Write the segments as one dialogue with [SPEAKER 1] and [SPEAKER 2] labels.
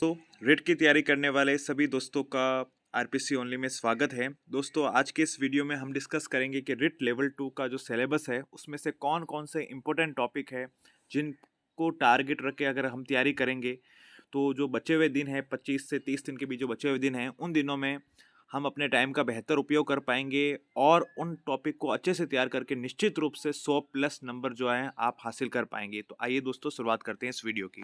[SPEAKER 1] तो रिट की तैयारी करने वाले सभी दोस्तों का आरपीसी ओनली में स्वागत है। दोस्तों आज के इस वीडियो में हम डिस्कस करेंगे कि रिट लेवल 2 का जो सिलेबस है उसमें से कौन कौन से इम्पोर्टेंट टॉपिक है जिनको टारगेट रख के अगर हम तैयारी करेंगे तो जो बचे हुए दिन है 25 से 30 दिन के बीच जो बचे हुए दिन हैं उन दिनों में हम अपने टाइम का बेहतर उपयोग कर पाएंगे और उन टॉपिक को अच्छे से तैयार करके निश्चित रूप से 100 प्लस नंबर जो है आप हासिल कर पाएंगे। तो आइए दोस्तों शुरुआत करते हैं इस वीडियो की।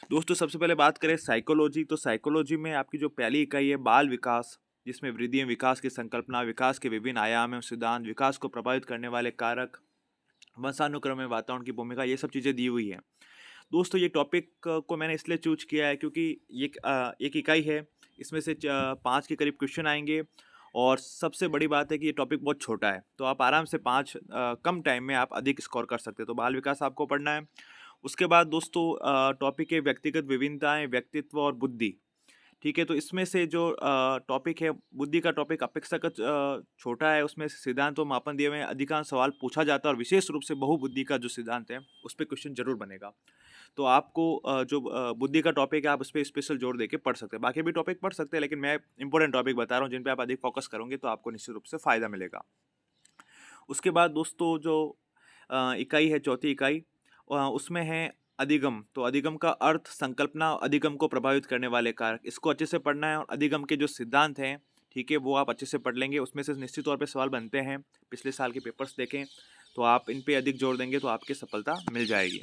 [SPEAKER 1] दोस्तों सबसे पहले बात करें साइकोलॉजी, तो साइकोलॉजी में आपकी जो पहली इकाई है बाल विकास, जिसमें वृद्धि एवं विकास की संकल्पना, विकास के विभिन्न आयाम एवं सिद्धांत, विकास को प्रभावित करने वाले कारक, वंशानुक्रम में वातावरण की भूमिका, ये सब चीज़ें दी हुई है। दोस्तों ये टॉपिक को मैंने इसलिए चूज किया है क्योंकि ये एक इकाई है, इसमें से 5 के करीब क्वेश्चन आएंगे और सबसे बड़ी बात है कि ये टॉपिक बहुत छोटा है, तो आप आराम से 5 कम टाइम में आप अधिक स्कोर कर सकते हैं। तो बाल विकास आपको पढ़ना है। उसके बाद दोस्तों टॉपिक है व्यक्तिगत विभिन्नताएं, व्यक्तित्व और बुद्धि। ठीक है, तो इसमें से जो टॉपिक है बुद्धि का टॉपिक अपेक्षाकृत छोटा है, उसमें से सिद्धांत और मापन दिए हुए हैं, अधिकांश सवाल पूछा जाता है और विशेष रूप से बहुबुद्धि का जो सिद्धांत है उस पर क्वेश्चन जरूर बनेगा। तो आपको जो बुद्धि का टॉपिक है आप उस पर स्पेशल जोर देके पढ़ सकते हैं। बाकी भी टॉपिक पढ़ सकते हैं लेकिन मैं इंपॉर्टेंट टॉपिक बता रहा हूँ जिन पे आप अधिक फोकस करोगे तो आपको निश्चित रूप से फायदा मिलेगा। उसके बाद दोस्तों जो इकाई है चौथी इकाई, उसमें है अधिगम। तो अधिगम का अर्थ, संकल्पना, अधिगम को प्रभावित करने वाले कारक, इसको अच्छे से पढ़ना है और अधिगम के जो सिद्धांत हैं, ठीक है, वो आप अच्छे से पढ़ लेंगे। उसमें से निश्चित तौर पे सवाल बनते हैं, पिछले साल के पेपर्स देखें तो आप इन पे अधिक जोर देंगे तो आपकी सफलता मिल जाएगी।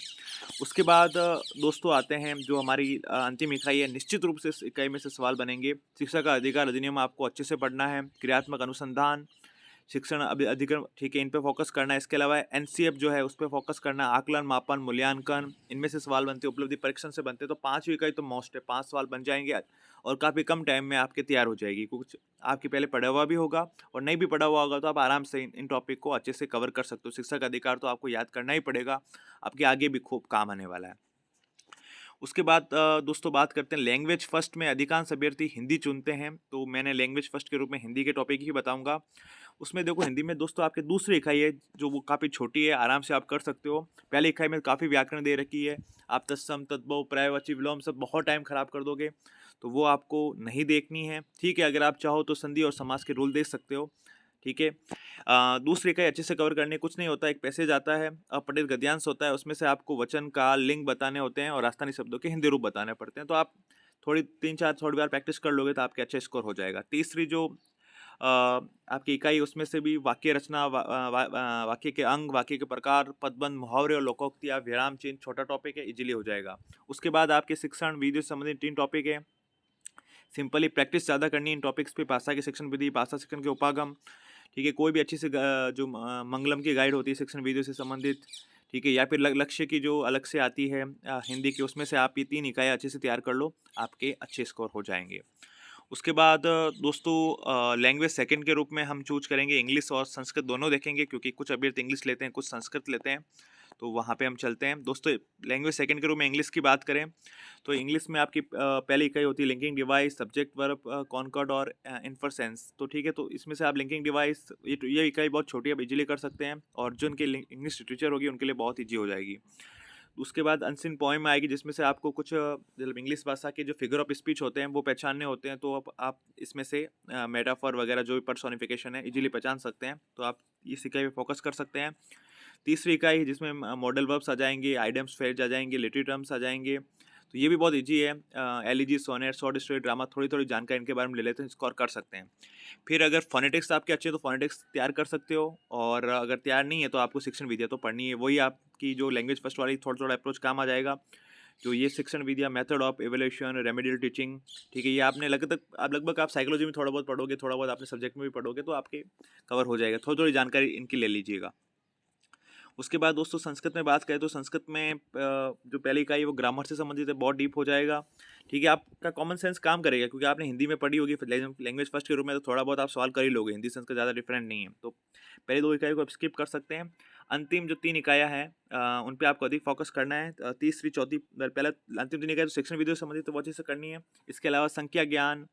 [SPEAKER 1] उसके बाद दोस्तों आते हैं जो हमारी अंतिम इकाई है, निश्चित रूप से इस इकाई में से सवाल बनेंगे। शिक्षा का अधिकार अधिनियम आपको अच्छे से पढ़ना है, क्रियात्मक अनुसंधान, शिक्षण अधिक्रम, ठीक है, इन पे फोकस करना है। इसके अलावा एनसीएफ जो है उस पे फोकस करना है, आकलन, मापन, मूल्यांकन, इनमें से सवाल बनते हैं, उपलब्धि परीक्षण से बनते हैं। तो 5वीं इकाई तो मोस्ट है, 5 सवाल बन जाएंगे और काफ़ी कम टाइम में आपके तैयार हो जाएगी। कुछ आपके पहले पढ़ा हुआ भी होगा और नहीं भी पढ़ा हुआ होगा तो आप आराम से इन टॉपिक को अच्छे से कवर कर सकते हो। शिक्षा का अधिकार तो आपको याद करना ही पड़ेगा, आपके आगे भी खूब काम आने वाला है। उसके बाद दोस्तों बात करते हैं लैंग्वेज फर्स्ट में, अधिकांश अभ्यर्थी हिंदी चुनते हैं तो मैंने लैंग्वेज फर्स्ट के रूप में हिंदी के टॉपिक ही बताऊंगा। उसमें देखो हिंदी में दोस्तों आपकी दूसरी इकाई है जो वो काफ़ी छोटी है, आराम से आप कर सकते हो। पहली इकाई में काफ़ी व्याकरण दे रखी है, आप तत्सम, तद्भव, पर्यायवाची, विलोम सब बहुत टाइम खराब कर दोगे, तो वो आपको नहीं देखनी है। ठीक है, अगर आप चाहो तो संधि और समास के रूल देख सकते हो। ठीक है, दूसरी इकाई अच्छे से कवर करने कुछ नहीं होता, एक पैसेज आता है, अपठित गद्यांश होता है, उसमें से आपको वचन का लिंग बताने होते हैं और राजस्थानी शब्दों के हिंदी रूप बताने पड़ते हैं। तो आप थोड़ी 3-4 थोड़ी बार प्रैक्टिस कर लोगे तो आपके अच्छे स्कोर हो जाएगा। तीसरी जो आपकी इकाई, उसमें से भी वाक्य रचना, वाक्य के अंग, वाक्य के प्रकार, पदबंध, मुहावरे और लोकोक्तियाँ, विराम चिन्ह, छोटा टॉपिक है, इजीली हो जाएगा। उसके बाद आपके शिक्षण वीडियो से संबंधित 3 टॉपिक है। सिंपली प्रैक्टिस ज़्यादा करनी है इन टॉपिक्स पे, भाषा की शिक्षण विधि, भाषा शिक्षण के उपागम, ठीक है, कोई भी अच्छी सी जो मंगलम की गाइड होती है शिक्षण विधियों से संबंधित, ठीक है, या फिर लक्ष्य की जो अलग से आती है हिंदी की, उसमें से आप ये 3 इकाइयाँ अच्छे से तैयार कर लो, आपके अच्छे स्कोर हो जाएंगे। उसके बाद दोस्तों लैंग्वेज सेकंड के रूप में हम चूज करेंगे इंग्लिश और संस्कृत दोनों देखेंगे, क्योंकि कुछ अभ्यर्थी इंग्लिश लेते हैं, कुछ संस्कृत लेते हैं, तो वहाँ पे हम चलते हैं। दोस्तों लैंग्वेज सेकंड के रूप में इंग्लिश की बात करें तो इंग्लिश में आपकी पहली इकाई होती है linking device, subject verb, concord और इन्फरसेंस। तो ठीक है, तो इसमें से आप लिंकिंग डिवाइस, ये इकाई बहुत छोटी है, आप इजीली कर सकते हैं और जो उनके इंग्लिश टीचर होगी उनके लिए बहुत ईजी हो जाएगी। उसके बाद अनसीन पोएम आएगी जिसमें से आपको कुछ मतलब इंग्लिश भाषा के जो फिगर ऑफ स्पीच होते हैं वो पहचानने होते हैं, तो आप इसमें से मेटाफर वगैरह जो भी पर्सोनिफिकेशन है इजीली पहचान सकते हैं, तो आप इस इकाई पे फोकस कर सकते हैं। तीसरी इकाई जिसमें मॉडल वर्ब्स आ जाएंगे, आइडम्स फ्रेज आ जाएंगे, लिटरी टर्म्स आ जाएंगे, तो ये भी बहुत इजी है। Elegy, sonnet, short story, drama, थोड़ी थोड़ी जानकारी इनके बारे में ले लेते हैं, स्कोर कर सकते हैं। फिर अगर फोनेटिक्स आपके अच्छे हैं तो फोनेटिक्स तैयार कर सकते हो, और अगर तैयार नहीं है तो आपको शिक्षण विधियाँ तो पढ़नी है, वही आपकी जो लैंग्वेज फर्स्ट वाली थोड़ा थोड़ा अप्रोच काम आ जाएगा। जो ये शिक्षण विधियाँ, method of evaluation, remedial teaching, ठीक है, ये आपने लगभग आप साइकोलॉजी में थोड़ा बहुत पढ़ोगे, थोड़ा बहुत आपने सब्जेक्ट में भी पढ़ोगे, तो आपके कवर हो जाएगा। थोड़ी थोड़ी जानकारी इनकी ले लीजिएगा। उसके बाद दोस्तों संस्कृत में बात करें तो संस्कृत में जो पहली इकाई है वो ग्रामर से संबंधित है, बहुत डीप हो जाएगा। ठीक है, आपका कॉमन सेंस काम करेगा क्योंकि आपने हिंदी में पढ़ी होगी, लैंग्वेज फर्स्ट के रूप में तो थोड़ा बहुत आप सवाल कर ही लोगे, हिंदी संस्कृत ज़्यादा डिफरेंट नहीं है, तो पहली 2 इकाई को आप स्किप कर सकते हैं। अंतिम जो 3 इकाइयाँ हैं उन पे आपको अधिक फोकस करना है। तीसरी, चौथी, पहले अंतिम 3 इकाई तो शिक्षण विधियों से संबंधित तो बहुत अच्छे से करनी है। इसके अलावा संख्या ज्ञान,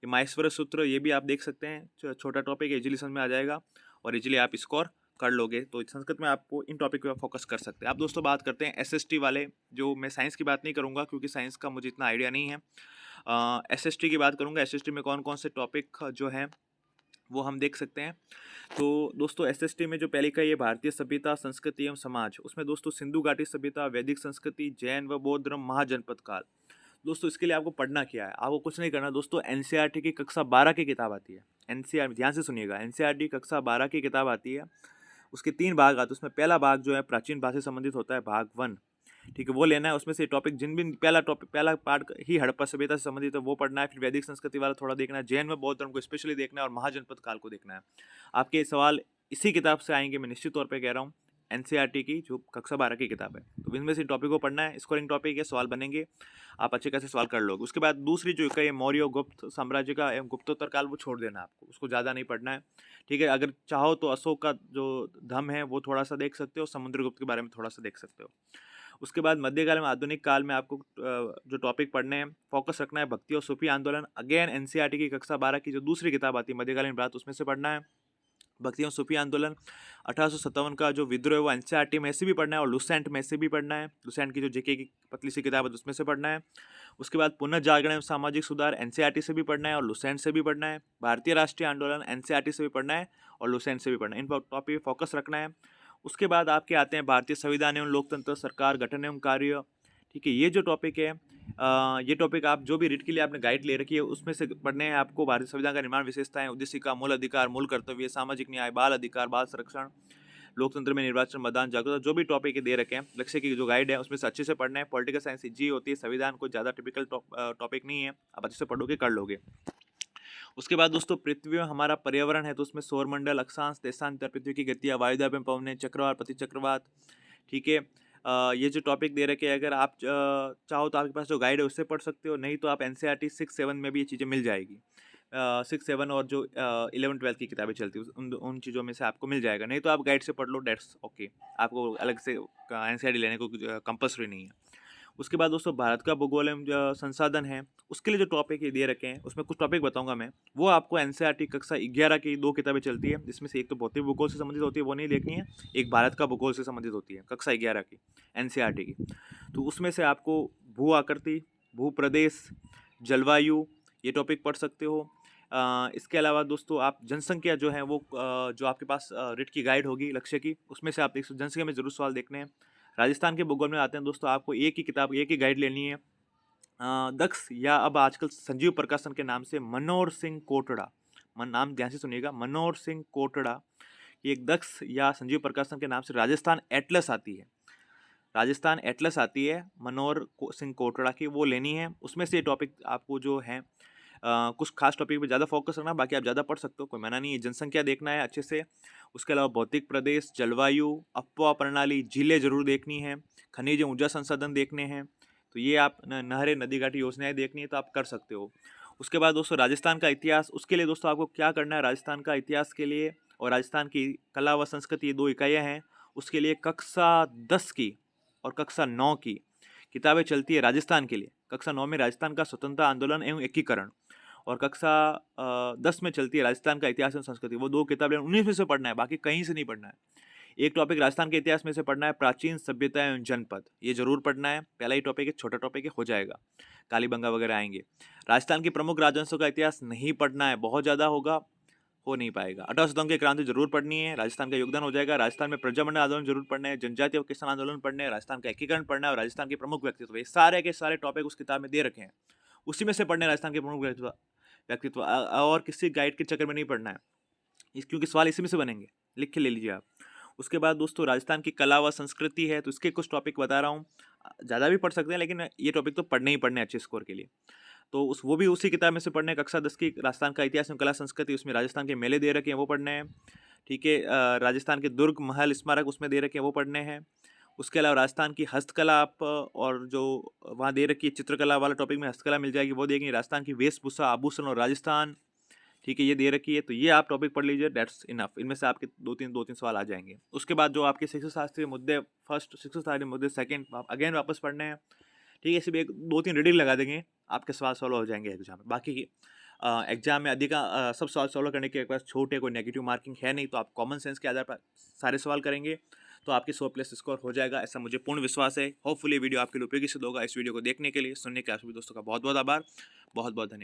[SPEAKER 1] ये माहेश्वर सूत्र, ये भी आप देख सकते हैं, छोटा टॉपिक है, इजीली समझ में आ जाएगा और इजीली आप स्कोर कर लोगे तो संस्कृत में आपको इन टॉपिक पे फोकस कर सकते हैं। आप दोस्तों बात करते हैं एसएसटी वाले, जो मैं साइंस की बात नहीं करूँगा क्योंकि साइंस का मुझे इतना आइडिया नहीं है। एसएसटी की बात करूँगा। एसएसटी में कौन कौन से टॉपिक जो हैं वो हम देख सकते हैं। तो दोस्तों एसएसटी में जो पहली का ये भारतीय सभ्यता, संस्कृति एवं समाज, उसमें दोस्तों सिंधु घाटी सभ्यता, वैदिक संस्कृति, जैन व बौद्ध धर्म, महाजनपद काल। दोस्तों इसके लिए आपको पढ़ना क्या है, आपको कुछ नहीं करना दोस्तों। एनसीईआरटी की कक्षा 12 की किताब आती है। एनसीईआर ध्यान से सुनिएगा, एनसीईआरटी कक्षा 12 की किताब आती है। उसके 3 भाग आते हैं। उसमें पहला भाग जो है प्राचीन भाषा से संबंधित होता है, भाग 1, ठीक है, वो लेना है। उसमें से टॉपिक जिन भी पहला पार्ट ही हड़प्पा सभ्यता से संबंधित है वो पढ़ना है। फिर वैदिक संस्कृति वाला थोड़ा देखना है, जैन व बौद्ध धर्म को स्पेशली देखना है और महाजनपद काल को देखना है। आपके सवाल इसी किताब से आएंगे, मैं निश्चित तौर पर कह रहा हूँ। एनसीईआरटी की जो कक्षा 12 की किताब है, तो इनमें से टॉपिक को पढ़ना है। स्कोरिंग टॉपिक है, सवाल बनेंगे, आप अच्छे खासे सवाल कर लोगे। उसके बाद दूसरी जो है मौर्य गुप्त साम्राज्य का एवं गुप्तोत्तर काल, वो छोड़ देना आपको, उसको ज़्यादा नहीं पढ़ना है, ठीक है। अगर चाहो तो अशोक का जो धम है वो थोड़ा सा देख सकते हो, समुद्रगुप्त के बारे में थोड़ा सा देख सकते हो। उसके बाद मध्यकाल में आधुनिक काल में आपको जो टॉपिक पढ़ने हैं, फोकस रखना है भक्ति और सूफी आंदोलन। अगेन एनसीईआरटी की कक्षा 12 की जो दूसरी किताब आती है मध्यकालीन भारत, उसमें से पढ़ना है भक्ति और सूफी आंदोलन। 1857 का जो विद्रोह है वो एनसीईआरटी में से भी पढ़ना है और लुसेंट में से भी पढ़ना है। लुसेंट की जो जेके की पतली सी किताब है उसमें से पढ़ना है। उसके बाद पुनर्जागरण एवं सामाजिक सुधार एनसीईआरटी से भी पढ़ना है और लुसेंट से भी पढ़ना है। भारतीय राष्ट्रीय आंदोलन एनसीईआरटी से भी पढ़ना है और लुसेंट से भी पढ़ना है। इन टॉपिक पर फोकस रखना है। उसके बाद आपके आते हैं भारतीय संविधान एवं लोकतंत्र, सरकार गठन एवं कार्य, ठीक है। ये जो टॉपिक है, ये टॉपिक आप जो भी रीड के लिए आपने गाइड ले रखी है उसमें से पढ़ने हैं आपको। भारतीय संविधान का निर्माण, विशेषताएं, उद्देशिका, मूल अधिकार, मूल कर्तव्य, सामाजिक न्याय, बाल अधिकार, बाल संरक्षण, लोकतंत्र में निर्वाचन, मतदान जागरूकता, जो भी टॉपिक दे रखे हैं लक्ष्य की जो गाइड है उसमें से अच्छे से पढ़ना है। पॉलिटिकल साइंस जी होती है, संविधान कोई ज़्यादा टिपिकल टॉपिक नहीं है, आप अच्छे से पढ़ोगे कर लोगे। उसके बाद दोस्तों पृथ्वी में हमारा पर्यावरण है, तो उसमें सौरमंडल, अक्षांश, देशांतर, पृथ्वी की गतियाँ, वायुदाब एवं पवनें, चक्रवात, प्रतिचक्रवात, ठीक है। ये जो टॉपिक दे रखे हैं, अगर आप चाहो तो आपके पास जो गाइड है उससे पढ़ सकते हो, नहीं तो आप एनसीईआरटी 6-7 में भी ये चीज़ें मिल जाएगी। 6-7 और जो 11-12 की किताबें चलती है उन चीज़ों में से आपको मिल जाएगा, नहीं तो आप गाइड से पढ़ लो, डेट्स ओके। आपको अलग से एनसीईआरटी लेने को कंपल्सरी नहीं है। उसके बाद दोस्तों भारत का भूगोल एवं जो संसाधन है उसके लिए जो टॉपिक ये दे रखे हैं उसमें कुछ टॉपिक बताऊंगा मैं, वो आपको एनसीईआरटी कक्षा 11 की 2 किताबें चलती है, जिसमें से एक तो भौतिक भूगोल से संबंधित होती है, वो नहीं देखनी है। एक भारत का भूगोल से संबंधित होती है कक्षा 11 की एनसीईआरटी की। तो उसमें से आपको भू आकृति, भू प्रदेश, जलवायु, ये टॉपिक पढ़ सकते हो। इसके अलावा दोस्तों आप जनसंख्या जो है वो जो आपके पास रिट की गाइड होगी लक्ष्य की, उसमें से आप देख सकते, जनसंख्या में जरूर सवाल देखने हैं। राजस्थान के भूगोल में आते हैं दोस्तों, आपको एक ही किताब, एक ही गाइड लेनी है। दक्ष या अब आजकल संजीव प्रकाशन के नाम से मनोहर सिंह कोटड़ा, नाम ध्यान से सुनिएगा, मनोहर सिंह कोटड़ा, ये एक दक्ष या संजीव प्रकाशन के नाम से राजस्थान एटलस आती है, राजस्थान एटलस आती है मनोहर सिंह कोटड़ा की, वो लेनी है। उसमें से टॉपिक आपको जो है कुछ खास टॉपिक पे ज़्यादा फोकस करना, बाकी आप ज़्यादा पढ़ सकते हो, कोई मना नहीं है। जनसंख्या देखना है अच्छे से। उसके अलावा भौतिक प्रदेश, जलवायु, अपवा प्रणाली, झीलें जरूर देखनी है, खनिज ऊर्जा संसाधन देखने हैं, तो ये आप नहरें, नदी घाटी योजनाएं देखनी है तो आप कर सकते हो। उसके बाद दोस्तों राजस्थान का इतिहास, उसके लिए दोस्तों आपको क्या करना है, राजस्थान का इतिहास के लिए और राजस्थान की कला व संस्कृति, ये 2 इकाइयाँ हैं, उसके लिए कक्षा 10 की और कक्षा 9 की किताबें चलती है राजस्थान के लिए। कक्षा 9 में राजस्थान का स्वतंत्रता आंदोलन एवं एकीकरण, और कक्षा 10 में चलती है राजस्थान का इतिहास एवं संस्कृति। वो 2 किताबें 19 में से पढ़ना है, बाकी कहीं से नहीं पढ़ना है। एक टॉपिक राजस्थान के इतिहास में से पढ़ना है, प्राचीन सभ्यता एवं जनपद, ये जरूर पढ़ना है। पहला ही टॉपिक है, छोटा टॉपिक है, हो जाएगा, कालीबंगा वगैरह आएंगे। राजस्थान के प्रमुख राजवंशों का इतिहास नहीं पढ़ना है, बहुत ज़्यादा होगा, हो नहीं पाएगा। 18 सितंबर की क्रांति जरूर पढ़नी है, राजस्थान का योगदान हो जाएगा। राजस्थान में प्रजामंडल आंदोलन जरूर पढ़ना है, जनजातीय और किसान आंदोलन पढ़ने हैं, राजस्थान का एकीकरण पढ़ना है और राजस्थान के प्रमुख व्यक्तित्व, ये सारे के सारे टॉपिक उस किताब में दे रखे हैं, उसी में से पढ़ने राजस्थान के प्रमुख व्यक्तित्व, और किसी गाइड के चक्कर में नहीं पढ़ना है, क्योंकि सवाल इसी में से बनेंगे, लिख के ले लीजिए आप। उसके बाद दोस्तों राजस्थान की कला व संस्कृति है, तो इसके कुछ टॉपिक बता रहा हूँ, ज़्यादा भी पढ़ सकते हैं लेकिन ये टॉपिक तो पढ़ने ही पढ़ने अच्छे स्कोर के लिए। तो वो भी उसी किताब में से पढ़ने हैं। कक्षा 10 की राजस्थान का इतिहास एवं कला संस्कृति, उसमें राजस्थान के मेले दे रखे हैं, वो पढ़ने हैं, ठीक है। राजस्थान के दुर्ग महल स्मारक उसमें दे रखे हैं, वो पढ़ने हैं। उसके अलावा राजस्थान की हस्तकला आप और जो वहाँ दे रखी है चित्रकला वाला टॉपिक में हस्तकला मिल जाएगी, वो देखेंगे। राजस्थान की वेशभूषा, आभूषण और राजस्थान, ठीक है, ये दे रखी है, तो ये आप टॉपिक पढ़ लीजिए, डेट्स इनफ। इनमें से आपके दो तीन सवाल आ जाएंगे। उसके बाद जो आपके शिक्षा शास्त्रीय मुद्दे फर्स्ट, शिक्षा शास्त्रीय मुद्दे सेकंड, आप अगेन वापस पढ़ने हैं, ठीक है। सिर्फ 1-2-3 रीडिंग लगा देंगे, आपके सवाल सॉल्व हो जाएंगे एग्जाम में। बाकी एग्जाम में अधिक सब सवाल सॉल्व करने के पास छूट है, कोई नेगेटिव मार्किंग है नहीं, तो आप कॉमन सेंस के आधार पर सारे सवाल करेंगे तो आपके 100+ स्कोर हो जाएगा, ऐसा मुझे पूर्ण विश्वास है। होपफुली वीडियो आपके लिए उपयोगी सिद्ध होगा। इस वीडियो को देखने के लिए, सुनने के लिए आप सभी दोस्तों का बहुत बहुत आभार, बहुत बहुत धन्यवाद।